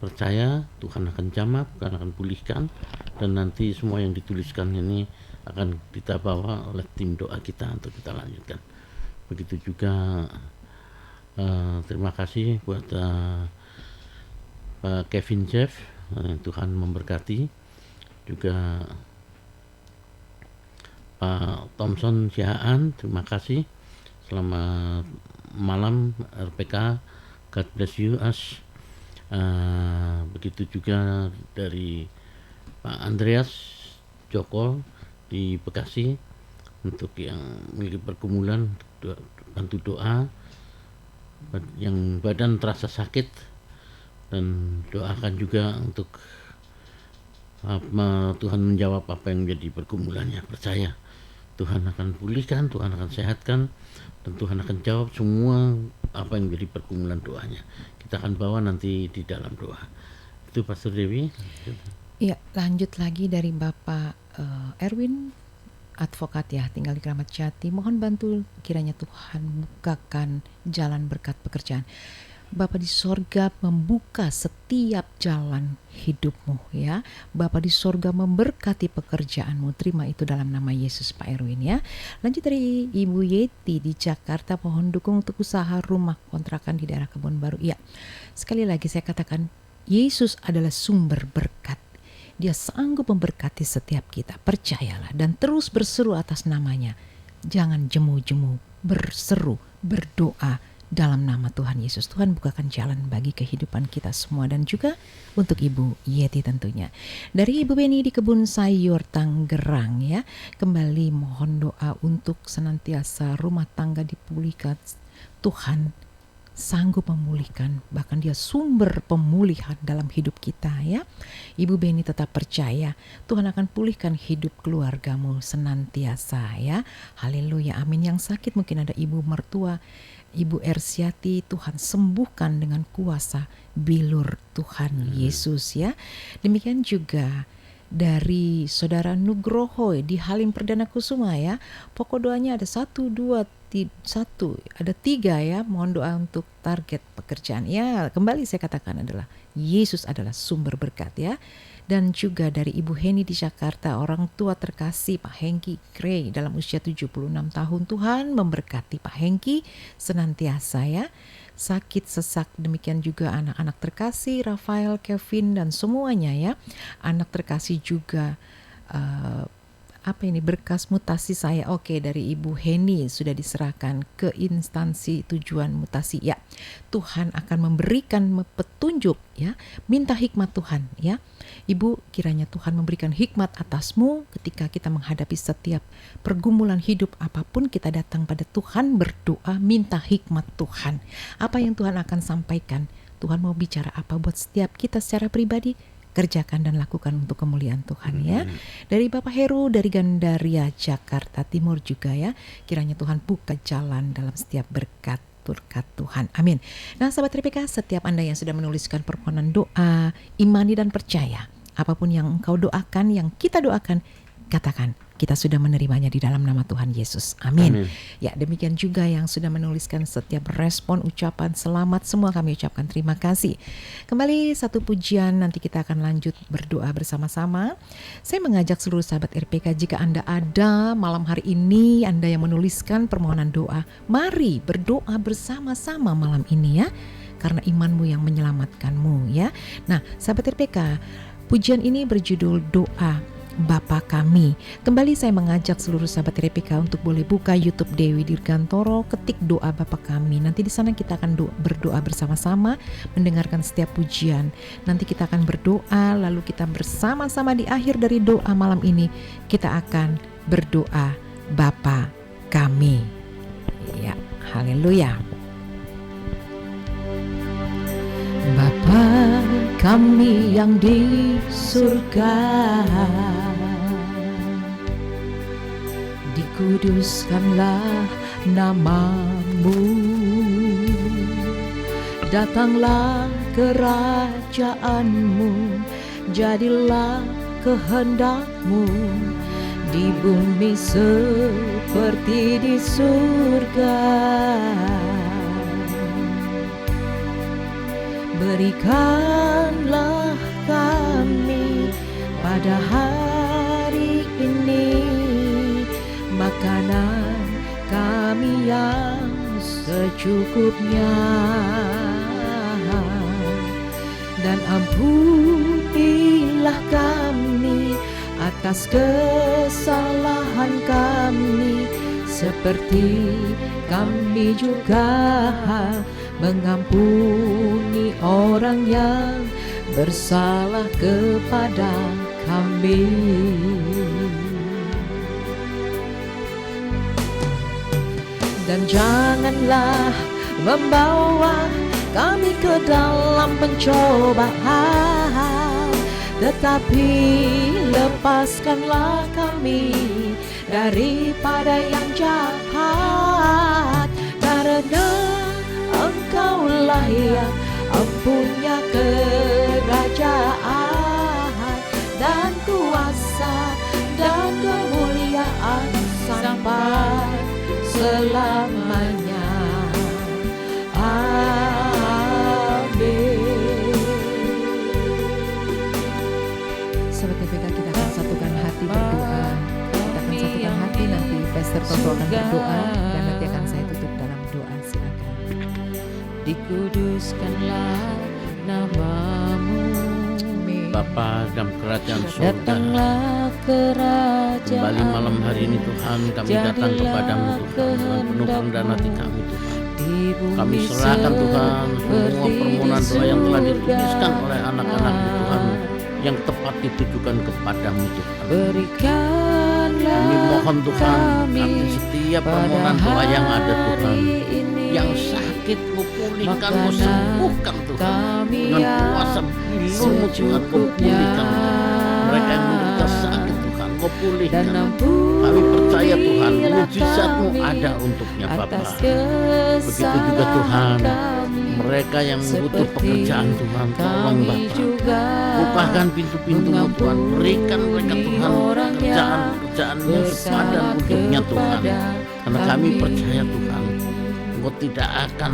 Percaya Tuhan akan jamah, Tuhan akan pulihkan, dan nanti semua yang dituliskan ini akan kita bawa oleh tim doa kita untuk kita lanjutkan. Begitu juga terima kasih buat Pak Kevin Jeff, Tuhan memberkati. Juga Pak Thompson Sihaan, terima kasih. Selamat malam RPK, God bless you us. Begitu juga dari Pak Andreas Joko di Bekasi, untuk yang memiliki pergumulan, bantu doa, yang badan terasa sakit, dan doakan juga untuk Tuhan menjawab apa yang menjadi pergumulannya. Percaya Tuhan akan pulihkan, Tuhan akan sehatkan, dan Tuhan akan jawab semua apa yang menjadi pergumulan doanya. Kita akan bawa nanti di dalam doa. Itu Pastor Dewi. Iya, lanjut lagi dari Bapak Erwin, advokat ya, tinggal di Kramat Jati. Mohon bantu kiranya Tuhan bukakan jalan berkat pekerjaan. Bapa di sorga membuka setiap jalan hidupmu ya. Bapa di sorga memberkati pekerjaanmu. Terima itu dalam nama Yesus Pak Erwin ya. Lanjut dari Ibu Yeti di Jakarta, mohon dukung untuk usaha rumah kontrakan di daerah Kebon Baru. Ya, sekali lagi saya katakan Yesus adalah sumber berkat. Dia sanggup memberkati setiap kita. Percayalah dan terus berseru atas namanya. Jangan jemu-jemu, berseru, berdoa dalam nama Tuhan Yesus. Tuhan bukakan jalan bagi kehidupan kita semua dan juga untuk Ibu Yeti tentunya. Dari Ibu Beni di Kebun Sayur Tangerang ya, kembali mohon doa untuk senantiasa rumah tangga dipulihkan. Tuhan sanggup memulihkan, bahkan dia sumber pemulihan dalam hidup kita ya. Ibu Beni tetap percaya Tuhan akan pulihkan hidup keluargamu senantiasa ya. Haleluya, amin. Yang sakit mungkin ada ibu mertua, Ibu Ersiati, Tuhan sembuhkan dengan kuasa bilur Tuhan Yesus ya. Demikian juga dari Saudara Nugroho di Halim Perdana Kusuma ya. Pokok doanya ada 1, 2, 1, ada 3 ya. Mohon doa untuk target pekerjaan ya. Kembali saya katakan adalah Yesus adalah sumber berkat ya. Dan juga dari Ibu Heni di Jakarta, orang tua terkasih Pak Hengki Gray dalam usia 76 tahun. Tuhan memberkati Pak Hengki senantiasa ya. Sakit sesak, demikian juga anak-anak terkasih Rafael, Kevin dan semuanya ya. Anak terkasih juga berkas mutasi saya. Oke, dari Ibu Heni sudah diserahkan ke instansi tujuan mutasi ya. Tuhan akan memberikan petunjuk ya. Minta hikmat Tuhan ya. Ibu, kiranya Tuhan memberikan hikmat atasmu ketika kita menghadapi setiap pergumulan hidup apapun. Kita datang pada Tuhan, berdoa, minta hikmat Tuhan. Apa yang Tuhan akan sampaikan, Tuhan mau bicara apa buat setiap kita secara pribadi, kerjakan dan lakukan untuk kemuliaan Tuhan ya. Dari Bapak Heru dari Gandaria Jakarta Timur juga ya, kiranya Tuhan buka jalan dalam setiap berkat Tuhan, amin. Nah sahabat RPK, setiap Anda yang sudah menuliskan permohonan doa, imani dan percaya, apapun yang engkau doakan, yang kita doakan, katakan kita sudah menerimanya di dalam nama Tuhan Yesus, amin. Ya, demikian juga yang sudah menuliskan setiap respon, ucapan selamat, semua kami ucapkan terima kasih. Kembali satu pujian, nanti kita akan lanjut berdoa bersama-sama. Saya mengajak seluruh sahabat RPK, jika Anda ada malam hari ini, Anda yang menuliskan permohonan doa, mari berdoa bersama-sama malam ini ya, karena imanmu yang menyelamatkanmu ya. Nah sahabat RPK, pujian ini berjudul Doa Bapa Kami. Kembali saya mengajak seluruh sahabat RPK untuk boleh buka YouTube Dewi Dirgantoro, ketik Doa Bapa Kami. Nanti di sana kita akan berdoa bersama-sama, mendengarkan setiap pujian. Nanti kita akan berdoa, lalu kita bersama-sama di akhir dari doa malam ini kita akan berdoa Bapa Kami. Ya, haleluya. Bapa kami yang di surga, dikuduskanlah namamu, datanglah kerajaanmu, jadilah kehendakmu di bumi seperti di surga. Berikanlah kami pada hari ini makanan kami yang secukupnya, dan ampunilah kami atas kesalahan kami, seperti kami juga mengampuni orang yang bersalah kepada kami. Dan janganlah membawa kami ke dalam pencobaan, tetapi lepaskanlah kami daripada yang jahat, karena Engkaulah yang punya kerajaan dan kuasa dan kemuliaan sampai selamanya. Amin. Aku akan berdoa dan nanti akan saya tutup dalam doa. Silakan. Dikuduskanlah namamu, Bapa dalam kerajaan surga, datanglah kerajaan. kembali malam hari ini Tuhan kami datang kepadamu Tuhan dengan penuh kerendahan hati kami Tuhan. Kami serahkan Tuhan semua permohonan doa yang telah dituliskan oleh anak-anak-Mu Tuhan yang tepat ditujukan kepadamu Tuhan. Kami mohon Tuhan akan setiap permohonan doa yang ada Tuhan, yang sakit Mu pulihkan, Mu sembuhkan Tuhan, dengan kuasa bilu-Mu Tuhan Mu pulihkan. Mereka yang menderita sakit Tuhan Mu pulihkan. Kami percaya Tuhan mujizat-Mu ada untuknya Bapa. Begitu juga Tuhan mereka yang butuh pekerjaan Tuhan, tolong Bapa, bukakan pintu-pintu-Mu Tuhan, berikan mereka Tuhan pekerjaan-pekerjaan yang sepadan untuknya Tuhan. Karena kami percaya Tuhan Engkau tidak akan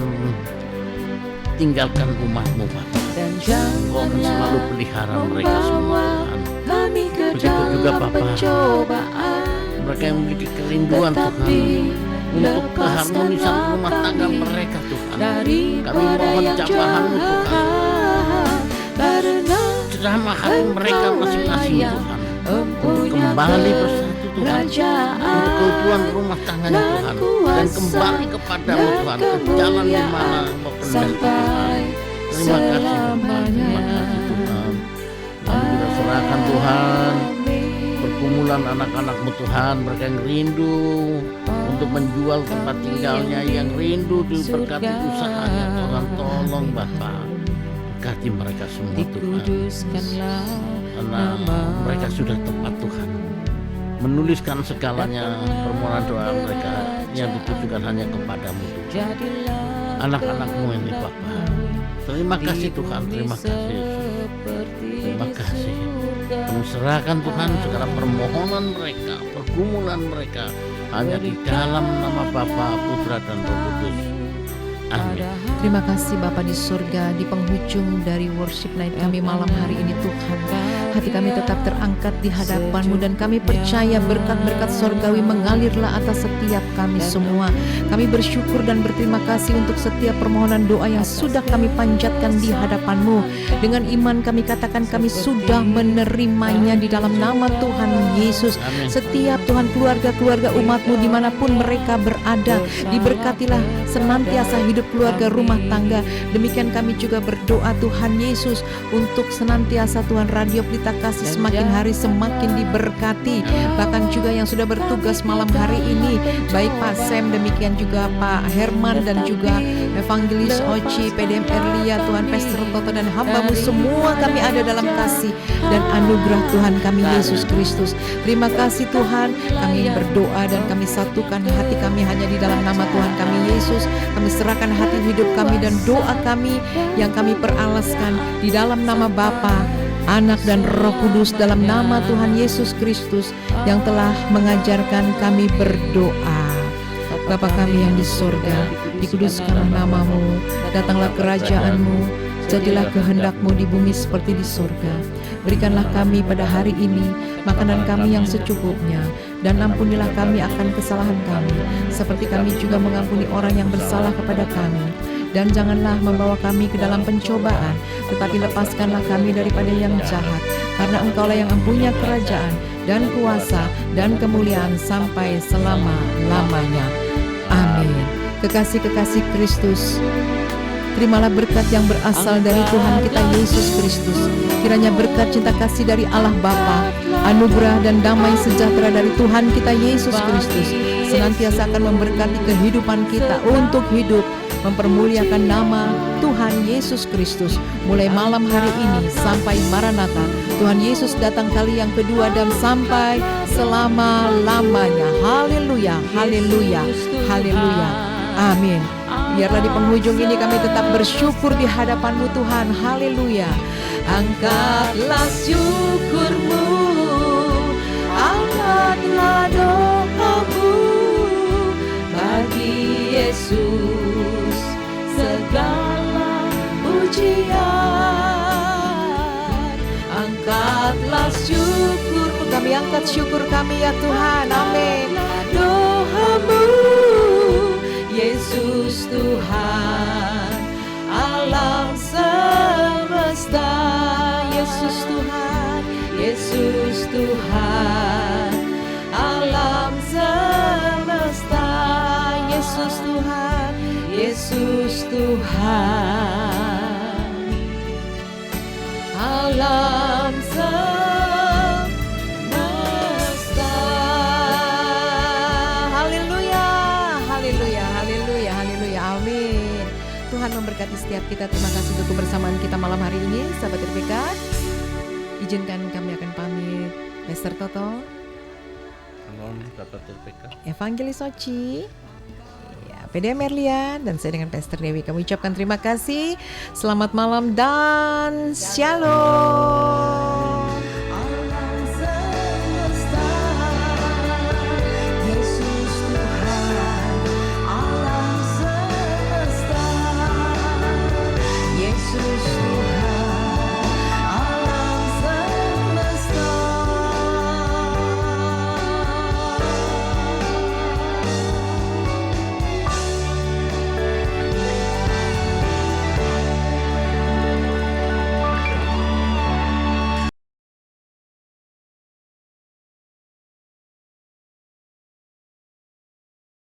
tinggalkan umat-Mu Bapa. Engkau akan selalu pelihara mereka semua Tuhan. Begitu juga Bapa, mereka yang memiliki kerinduan Tuhan untuk keharmonisan rumah tangga mereka Tuhan, kami mohon campahan-Mu Tuhan, ceramah hati mereka masing-masing Tuhan, untuk kembali bersatu Tuhan, untuk keutuhan rumah tangganya Tuhan, dan kembali kepadamu Tuhan, ke jalan di mana Engkau kehendaki Tuhan. Terima kasih Bapa, terima kasih Tuhan. Kami juga serahkan Tuhan pergumulan anak-anak-Mu Tuhan, mereka yang rindu untuk menjual tempat tinggalnya, yang rindu diberkati usahanya Tuhan, tolong Bapa, berkati mereka semua Tuhan, karena mereka sudah tepat Tuhan menuliskan segalanya permohonan doa mereka yang ditujukan hanya kepadamu Tuhan. Anak-anak-Mu ini Bapa, terima kasih Tuhan, terima kasih, terima kasih. Kami serahkan Tuhan segala permohonan mereka, pergumulan mereka hanya di dalam nama Bapa, Putra dan Roh Kudus. Amin. Terima kasih Bapa di surga, di penghujung dari worship night kami malam hari ini Tuhan, hati kami tetap terangkat di hadapan-Mu dan kami percaya berkat-berkat sorgawi mengalirlah atas setiap kami semua. Kami bersyukur dan berterima kasih untuk setiap permohonan doa yang sudah kami panjatkan di hadapan-Mu. Dengan iman kami katakan kami sudah menerimanya di dalam nama Tuhan Yesus. Setiap Tuhan keluarga-keluarga umat-Mu dimanapun mereka berada, diberkatilah senantiasa hidup keluarga rumah tangga. Demikian kami juga berdoa Tuhan Yesus untuk senantiasa Tuhan Radio Pelita Kasih semakin hari semakin diberkati. Bahkan juga yang sudah bertugas malam hari ini, baik Pak Sam, demikian juga Pak Herman dan juga Evangelis Oci, PDM Erlia, Tuhan Pastor Toto dan hamba-Mu semua kami ada dalam kasih dan anugerah Tuhan kami Yesus Kristus. Terima kasih Tuhan, kami berdoa dan kami satukan hati kami hanya di dalam nama Tuhan kami Yesus. Kami serahkan hati hidup kami dan doa kami yang kami peralaskan di dalam nama Bapa, Anak dan Roh Kudus, dalam nama Tuhan Yesus Kristus yang telah mengajarkan kami berdoa. Bapa kami yang di surga, dikuduskanlah nama-Mu, datanglah kerajaan-Mu, jadilah kehendak-Mu di bumi seperti di surga. Berikanlah kami pada hari ini makanan kami yang secukupnya, dan ampunilah kami akan kesalahan kami, seperti kami juga mengampuni orang yang bersalah kepada kami. Dan janganlah membawa kami ke dalam pencobaan, tetapi lepaskanlah kami daripada yang jahat, karena Engkaulah yang mempunyai kerajaan dan kuasa dan kemuliaan sampai selama-lamanya. Amin. Kekasih-kekasih Kristus, terimalah berkat yang berasal dari Tuhan kita Yesus Kristus. Kiranya berkat cinta kasih dari Allah Bapa, anugerah dan damai sejahtera dari Tuhan kita Yesus Kristus senantiasa akan memberkati kehidupan kita untuk hidup mempermuliakan nama Tuhan Yesus Kristus mulai malam hari ini sampai Maranatha. Tuhan Yesus datang kali yang kedua dan sampai selama-lamanya. Haleluya, haleluya, haleluya. Amin. Biarlah di penghujung ini kami tetap bersyukur di hadapan-Mu Tuhan. Haleluya. Angkatlah syukurmu, angkatlah doamu bagi Yesus segala pujian. Angkatlah syukur, kami angkat syukur kami ya Tuhan. Amin. Tuhanmu, Yesus Tuhan alam semesta. Yesus Tuhan, Yesus Tuhan alam semesta. Yesus Tuhan, Yesus Tuhan alam semesta. Haleluya, haleluya, haleluya, haleluya, amin. Tuhan memberkati setiap kita. Terima kasih untuk kebersamaan kita malam hari ini, sahabat RPK. Izinkan kami akan pamit. Pastor Toto, Salam sahabat RPK. Evangelis Oci, ya, PDM Merlian, dan saya dengan Pastor Dewi. Kami ucapkan terima kasih. Selamat malam dan shalom.